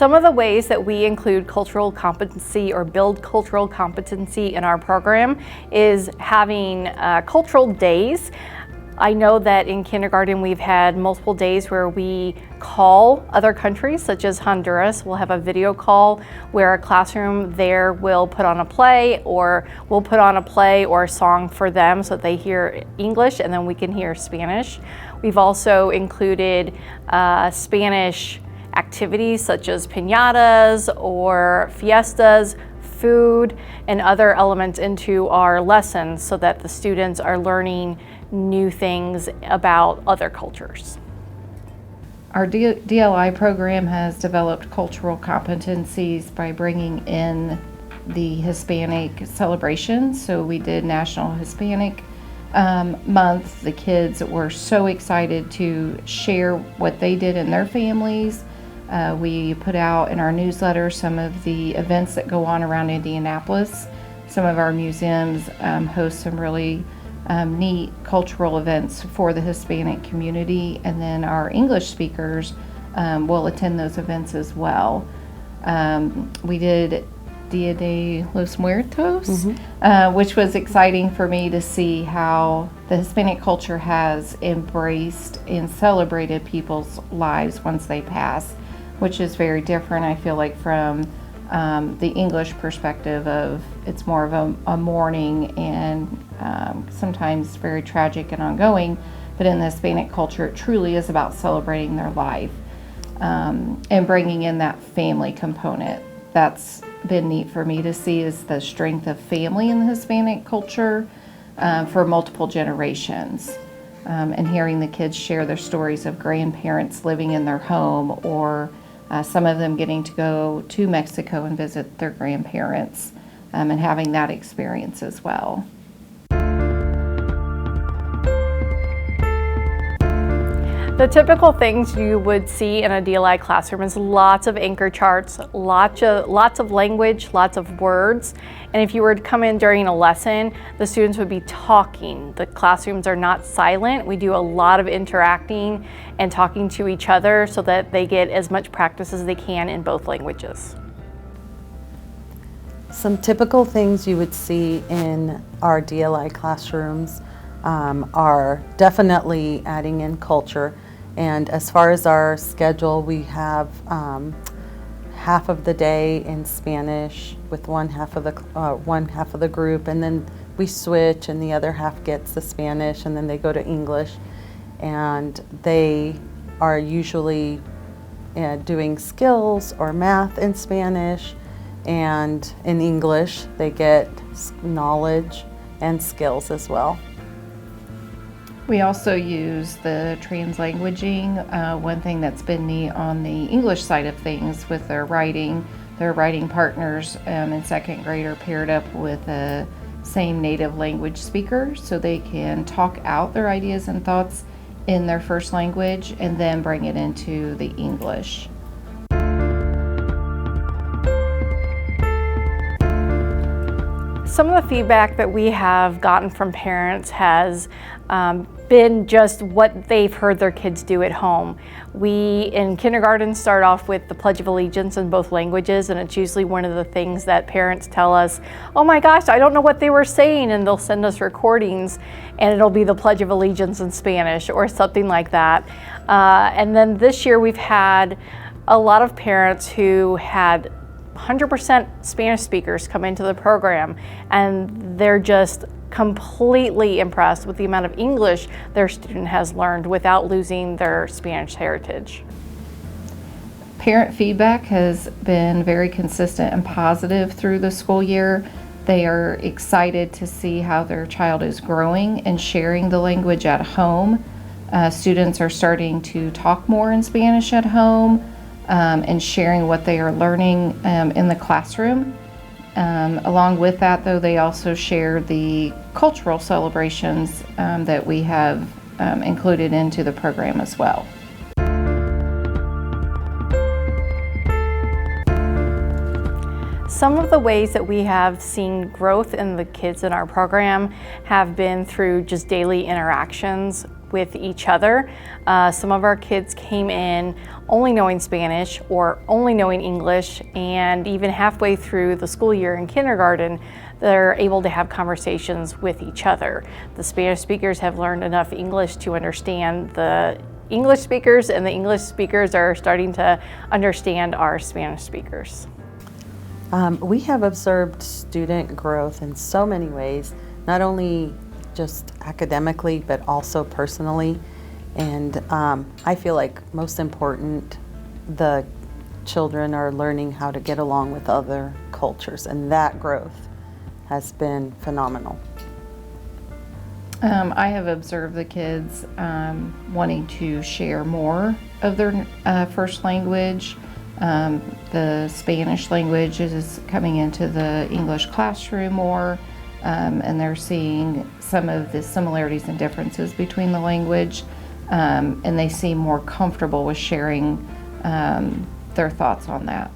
Some of the ways that we include cultural competency or build cultural competency in our program is having cultural days. I know that in kindergarten we've had multiple days where we call other countries, such as Honduras. We'll have a video call where a classroom there will put on a play, or we'll put on a play or a song for them so that they hear English and then we can hear Spanish. We've also included Spanish activities such as piñatas or fiestas, food, and other elements into our lessons so that the students are learning new things about other cultures. Our DLI program has developed cultural competencies by bringing in the Hispanic celebrations. So we did National Hispanic Month. The kids were so excited to share what they did in their families. We put out in our newsletter some of the events that go on around Indianapolis. Some of our museums host some really neat cultural events for the Hispanic community, and then our English speakers will attend those events as well. We did Dia de los Muertos, which was exciting for me to see how the Hispanic culture has embraced and celebrated people's lives once they pass, which is very different, I feel like, from the English perspective of it's more of a mourning and sometimes very tragic and ongoing, but in the Hispanic culture it truly is about celebrating their life and bringing in that family component. That's been neat for me to see, is the strength of family in the Hispanic culture for multiple generations, and hearing the kids share their stories of grandparents living in their home, or some of them getting to go to Mexico and visit their grandparents, and having that experience as well. The typical things you would see in a DLI classroom is lots of anchor charts, lots of language, lots of words. And if you were to come in during a lesson, the students would be talking. The classrooms are not silent. We do a lot of interacting and talking to each other so that they get as much practice as they can in both languages. Some typical things you would see in our DLI classrooms are definitely adding in culture. And as far as our schedule, we have half of the day in Spanish with one half of the group, and then we switch and the other half gets the Spanish, and then they go to English. And they are usually doing skills or math in Spanish, and in English they get knowledge and skills as well. We also use the translanguaging. One thing that's been neat on the English side of things with their writing partners in second grade are paired up with a same native language speaker, so they can talk out their ideas and thoughts in their first language and then bring it into the English. Some of the feedback that we have gotten from parents has been just what they've heard their kids do at home. We, in kindergarten, start off with the Pledge of Allegiance in both languages, and it's usually one of the things that parents tell us, oh my gosh, I don't know what they were saying, and they'll send us recordings, and it'll be the Pledge of Allegiance in Spanish or something like that. And then this year we've had a lot of parents who had 100% Spanish speakers come into the program, and they're just completely impressed with the amount of English their student has learned without losing their Spanish heritage. Parent feedback has been very consistent and positive through the school year. They are excited to see how their child is growing and sharing the language at home. Students are starting to talk more in Spanish at home and sharing what they are learning in the classroom. Along with that, though, they also share the cultural celebrations that we have included into the program as well. Some of the ways that we have seen growth in the kids in our program have been through just daily interactions. with each other. Some of our kids came in only knowing Spanish or only knowing English, and even halfway through the school year in kindergarten, they're able to have conversations with each other. The Spanish speakers have learned enough English to understand the English speakers, and the English speakers are starting to understand our Spanish speakers. We have observed student growth in so many ways, not only just academically, but also personally. And I feel like most important, the children are learning how to get along with other cultures, and that growth has been phenomenal. I have observed the kids wanting to share more of their first language. The Spanish language is coming into the English classroom more, and they're seeing some of the similarities and differences between the language, and they seem more comfortable with sharing their thoughts on that.